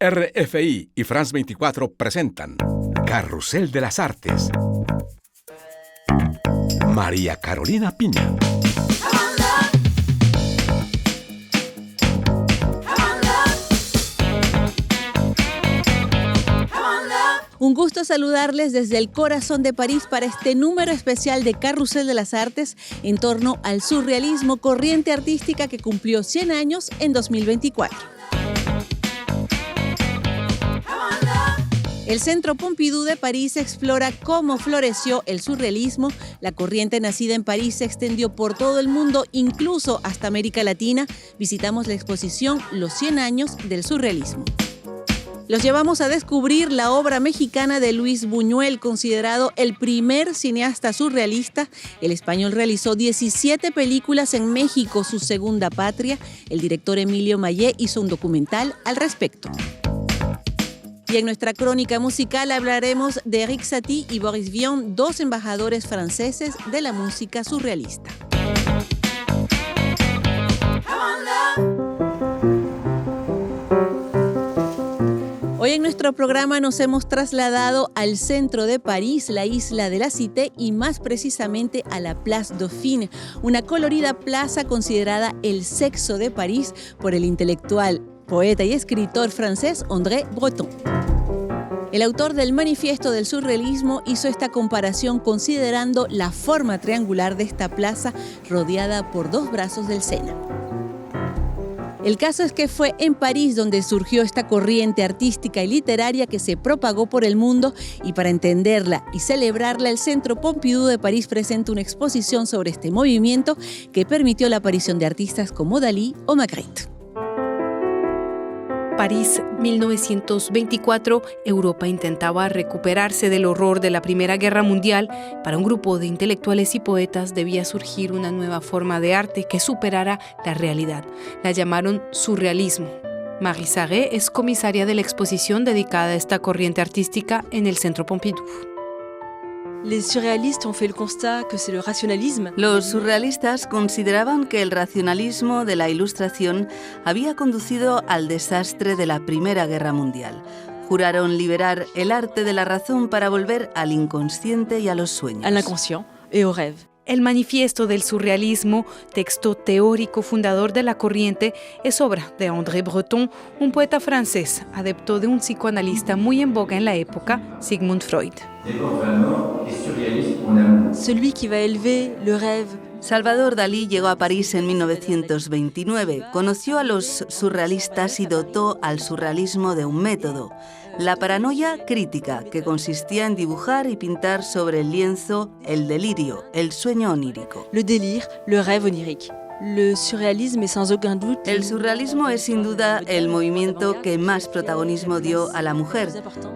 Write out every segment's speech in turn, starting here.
RFI y France 24 presentan Carrusel de las Artes. María Carolina Piña. Un gusto saludarles desde el corazón de París para este número especial de Carrusel de las Artes en torno al surrealismo, corriente artística que cumplió 100 años en 2024. El Centro Pompidou de París explora cómo floreció el surrealismo. La corriente nacida en París se extendió por todo el mundo, incluso hasta América Latina. Visitamos la exposición Los 100 años del surrealismo. Los llevamos a descubrir la obra mexicana de Luis Buñuel, considerado el primer cineasta surrealista. El español realizó 17 películas en México, su segunda patria. El director Emilio Mayé hizo un documental al respecto. Y en nuestra crónica musical hablaremos de Erik Satie y Boris Vian, dos embajadores franceses de la música surrealista. Hoy en nuestro programa nos hemos trasladado al centro de París, la isla de la Cité y más precisamente a la Place Dauphine, una colorida plaza considerada el sexo de París por el intelectual, poeta y escritor francés André Breton. El autor del Manifiesto del Surrealismo hizo esta comparación considerando la forma triangular de esta plaza rodeada por dos brazos del Sena. El caso es que fue en París donde surgió esta corriente artística y literaria que se propagó por el mundo, y para entenderla y celebrarla, el Centro Pompidou de París presenta una exposición sobre este movimiento que permitió la aparición de artistas como Dalí o Magritte. París, 1924, Europa intentaba recuperarse del horror de la Primera Guerra Mundial. Para un grupo de intelectuales y poetas debía surgir una nueva forma de arte que superara la realidad. La llamaron surrealismo. Marie Sarré es comisaria de la exposición dedicada a esta corriente artística en el Centro Pompidou. Los surrealistas consideraban que el racionalismo de la Ilustración había conducido al desastre de la Primera Guerra Mundial. Juraron liberar el arte de la razón para volver al inconsciente y a los sueños. Al inconscient et au rêve. El Manifiesto del Surrealismo, texto teórico fundador de la corriente, es obra de André Breton, un poeta francés, adepto de un psicoanalista muy en boga en la época, Sigmund Freud. Celui qui va élever le rêve. Salvador Dalí llegó a París en 1929, conoció a los surrealistas y dotó al surrealismo de un método, la paranoia crítica, que consistía en dibujar y pintar sobre el lienzo el delirio, el sueño onírico. Le délire, le rêve onirique. Le surrealisme est sans aucun doute. El surrealismo es sin duda el movimiento que más protagonismo dio a la mujer.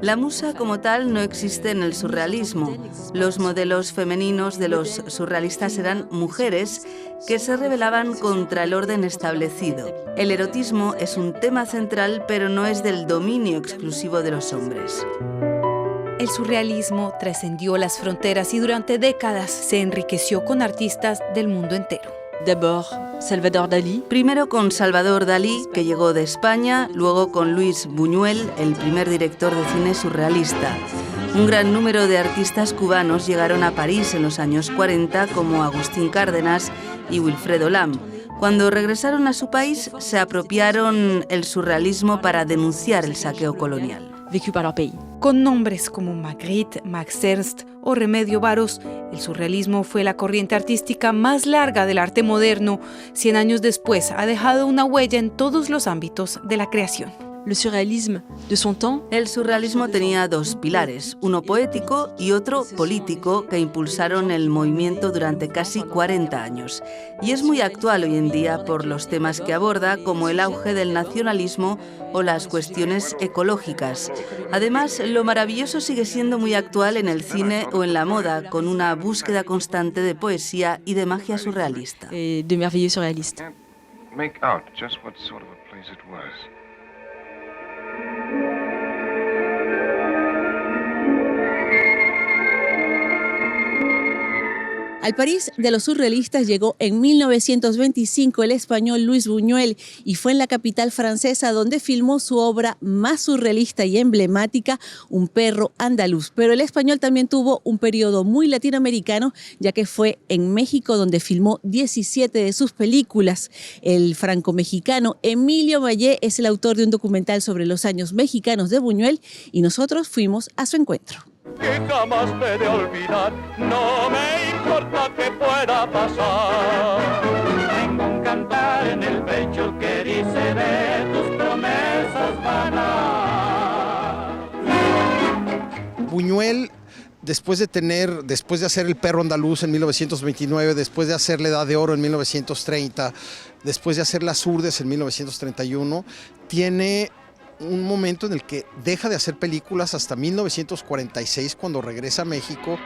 La musa como tal no existe en el surrealismo. Los modelos femeninos de los surrealistas eran mujeres que se rebelaban contra el orden establecido. El erotismo es un tema central, pero no es del dominio exclusivo de los hombres. El surrealismo trascendió las fronteras y durante décadas se enriqueció con artistas del mundo entero. D'abord, Salvador Dalí. Primero con Salvador Dalí, que llegó de España, luego con Luis Buñuel, el primer director de cine surrealista. Un gran número de artistas cubanos llegaron a París en los años 40, como Agustín Cárdenas y Wilfredo Lam. Cuando regresaron a su país, se apropiaron el surrealismo para denunciar el saqueo colonial. Vécu par leur pays. Con nombres como Magritte, Max Ernst o Remedios Varo, el surrealismo fue la corriente artística más larga del arte moderno. 100 años después ha dejado una huella en todos los ámbitos de la creación. Le surrealisme de son temps. El surrealismo tenía dos pilares, uno poético y otro político, que impulsaron el movimiento durante casi 40 años. Y es muy actual hoy en día por los temas que aborda, como el auge del nacionalismo o las cuestiones ecológicas. Además, lo maravilloso sigue siendo muy actual en el cine o en la moda, con una búsqueda constante de poesía y de magia surrealista. De merveilleux surrealistes. Make out just what sort of a place it was. Al París de los surrealistas llegó en 1925 el español Luis Buñuel y fue en la capital francesa donde filmó su obra más surrealista y emblemática, Un perro andaluz. Pero el español también tuvo un periodo muy latinoamericano, ya que fue en México donde filmó 17 de sus películas. El franco-mexicano Emilio Vallé es el autor de un documental sobre los años mexicanos de Buñuel y nosotros fuimos a su encuentro. Que jamás me de olvidar, no me importa que pueda pasar. Tengo un cantar en el pecho que dice de tus promesas vanas. Buñuel, después de hacer El perro andaluz en 1929, después de hacer La edad de oro en 1930, después de hacer Las Urdes en 1931, tiene un momento en el que deja de hacer películas hasta 1946, cuando regresa a México.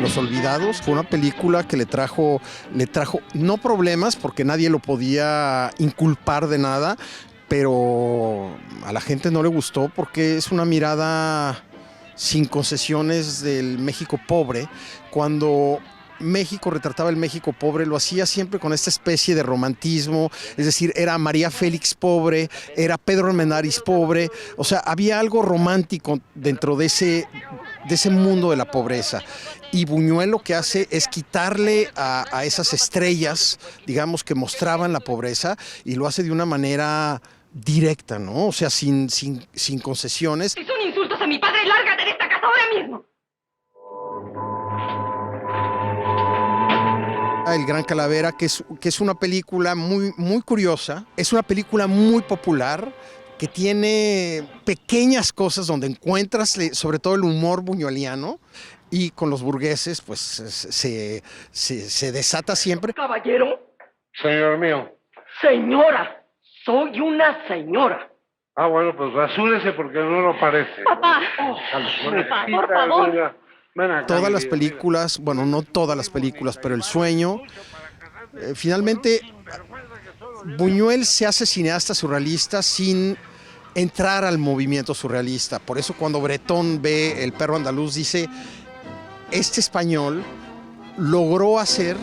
Los Olvidados fue una película que le trajo no problemas, porque nadie lo podía inculpar de nada, pero a la gente no le gustó porque es una mirada sin concesiones del México pobre. Cuando México retrataba el México pobre, lo hacía siempre con esta especie de romantismo, es decir, era María Félix pobre, era Pedro Armendáriz pobre, o sea, había algo romántico dentro de ese mundo de la pobreza. Y Buñuel lo que hace es quitarle a esas estrellas, digamos, que mostraban la pobreza, y lo hace de una manera directa, ¿no? O sea, sin concesiones. ¡Es un insulto a mi padre! ¡Lárgate de esta casa ahora mismo! El Gran Calavera, que es una película muy, muy curiosa, es una película muy popular, que tiene pequeñas cosas donde encuentras sobre todo el humor buñueliano, y con los burgueses pues se desata siempre. ¿Caballero? Señor mío. Señora, soy una señora. Ah, bueno, pues rasúrese porque no lo parece. Papá, por favor. Ven acá, todas las películas, bueno, no todas las películas, pero El Sueño, finalmente Buñuel se hace cineasta surrealista sin entrar al movimiento surrealista. Por eso cuando Bretón ve El perro andaluz dice, este español logró hacer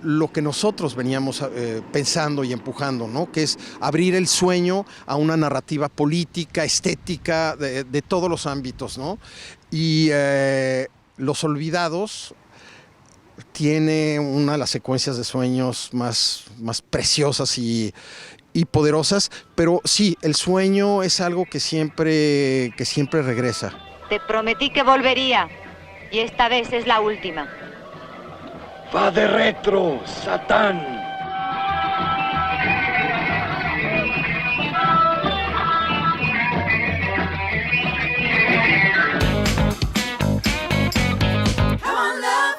lo que nosotros veníamos pensando y empujando, ¿no? Que es abrir el sueño a una narrativa política, estética, de todos los ámbitos, ¿no? Y Los Olvidados tiene una de las secuencias de sueños más preciosas y poderosas, pero sí, el sueño es algo que siempre regresa. Te prometí que volvería, y esta vez es la última. ¡Va de retro, Satán!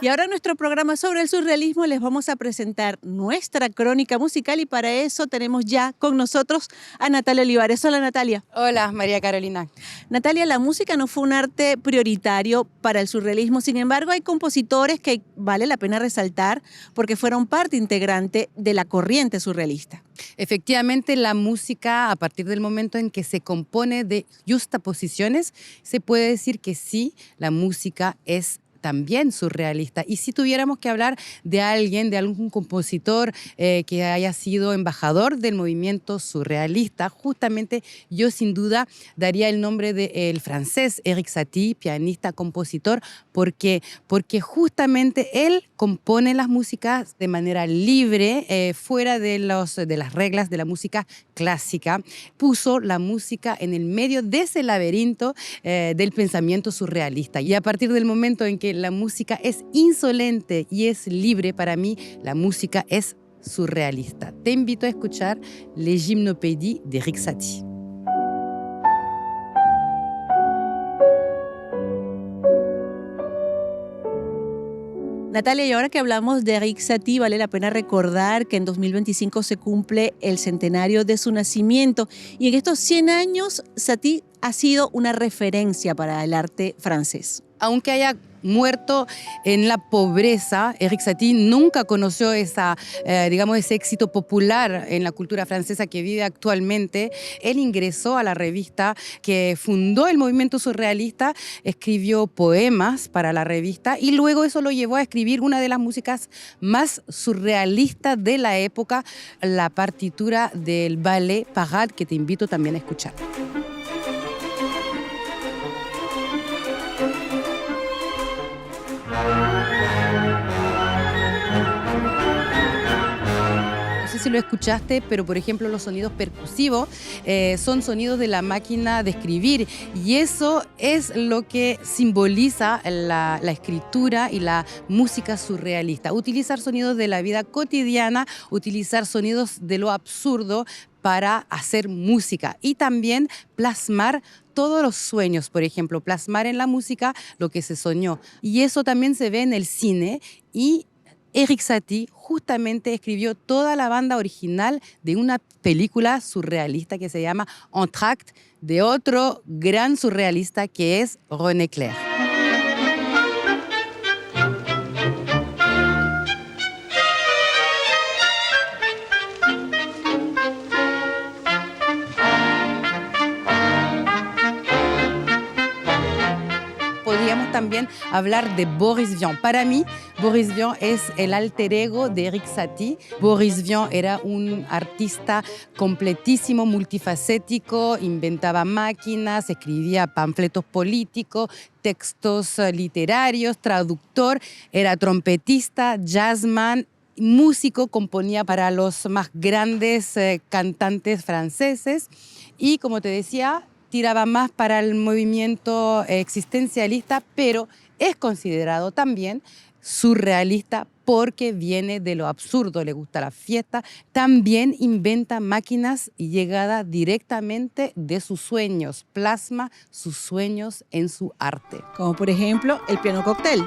Y ahora en nuestro programa sobre el surrealismo les vamos a presentar nuestra crónica musical y para eso tenemos ya con nosotros a Natalia Olivares. Hola Natalia. Hola María Carolina. Natalia, la música no fue un arte prioritario para el surrealismo, sin embargo hay compositores que vale la pena resaltar porque fueron parte integrante de la corriente surrealista. Efectivamente, la música, a partir del momento en que se compone de justaposiciones, se puede decir que sí, la música es también surrealista. Y si tuviéramos que hablar de alguien, de algún compositor que haya sido embajador del movimiento surrealista, justamente yo sin duda daría el nombre del francés Erik Satie, pianista, compositor, porque justamente él compone las músicas de manera libre, fuera de las reglas de la música clásica. Puso la música en el medio de ese laberinto del pensamiento surrealista. Y a partir del momento en que la música es insolente y es libre, para mí la música es surrealista. Te invito a escuchar Les Gymnopédies de Erik Satie. Natalia, y ahora que hablamos de Erik Satie, vale la pena recordar que en 2025 se cumple el centenario de su nacimiento y en estos 100 años Satie ha sido una referencia para el arte francés. aunque haya muerto en la pobreza, Éric Satie nunca conoció digamos, ese éxito popular en la cultura francesa que vive actualmente. Él ingresó a la revista que fundó el movimiento surrealista, escribió poemas para la revista y luego eso lo llevó a escribir una de las músicas más surrealistas de la época, la partitura del ballet Parade, que te invito también a escuchar. No sé si lo escuchaste, pero por ejemplo los sonidos percusivos son sonidos de la máquina de escribir y eso es lo que simboliza la escritura y la música surrealista. Utilizar sonidos de la vida cotidiana, utilizar sonidos de lo absurdo para hacer música y también plasmar todos los sueños, por ejemplo, plasmar en la música lo que se soñó. Y eso también se ve en el cine y Éric Satie justamente escribió toda la banda original de una película surrealista que se llama Entr'acte, de otro gran surrealista que es René Clair. Podríamos también hablar de Boris Vian. Para mí, Boris Vian es el alter ego de Éric Satie. Boris Vian era un artista completísimo, multifacético, inventaba máquinas, escribía panfletos políticos, textos literarios, traductor, era trompetista, jazzman, músico, componía para los más grandes cantantes franceses y, como te decía, tiraba más para el movimiento existencialista, pero es considerado también surrealista porque viene de lo absurdo, le gusta la fiesta. También inventa máquinas y llegada directamente de sus sueños, plasma sus sueños en su arte. Como por ejemplo el piano cóctel.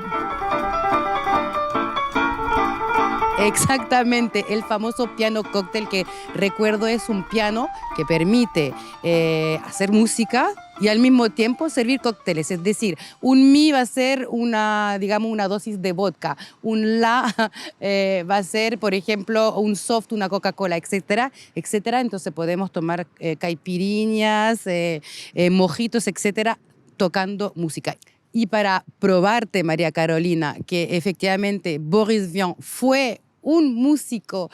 Exactamente, el famoso piano cóctel que recuerdo es un piano que permite hacer música y al mismo tiempo servir cócteles. Es decir, un mi va a ser una dosis de vodka, un la va a ser, por ejemplo, un soft, una Coca-Cola, etcétera, etcétera. Entonces podemos tomar caipiriñas, mojitos, etcétera, tocando música. Y para probarte, María Carolina, que efectivamente Boris Vian fue un músico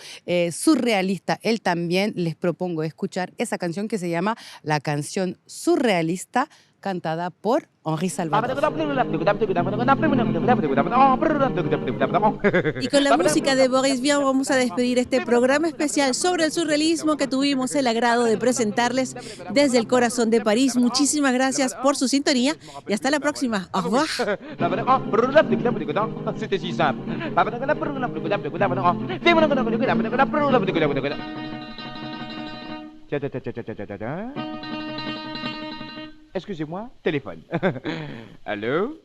surrealista, él también, les propongo escuchar esa canción que se llama La Canción Surrealista, cantada por Henri Salvador. Y con la música de Boris Vian vamos a despedir este programa especial sobre el surrealismo que tuvimos el agrado de presentarles desde el corazón de París. Muchísimas gracias por su sintonía y hasta la próxima. Au revoir. C'était si simple. Excusez-moi, téléphone. Allô?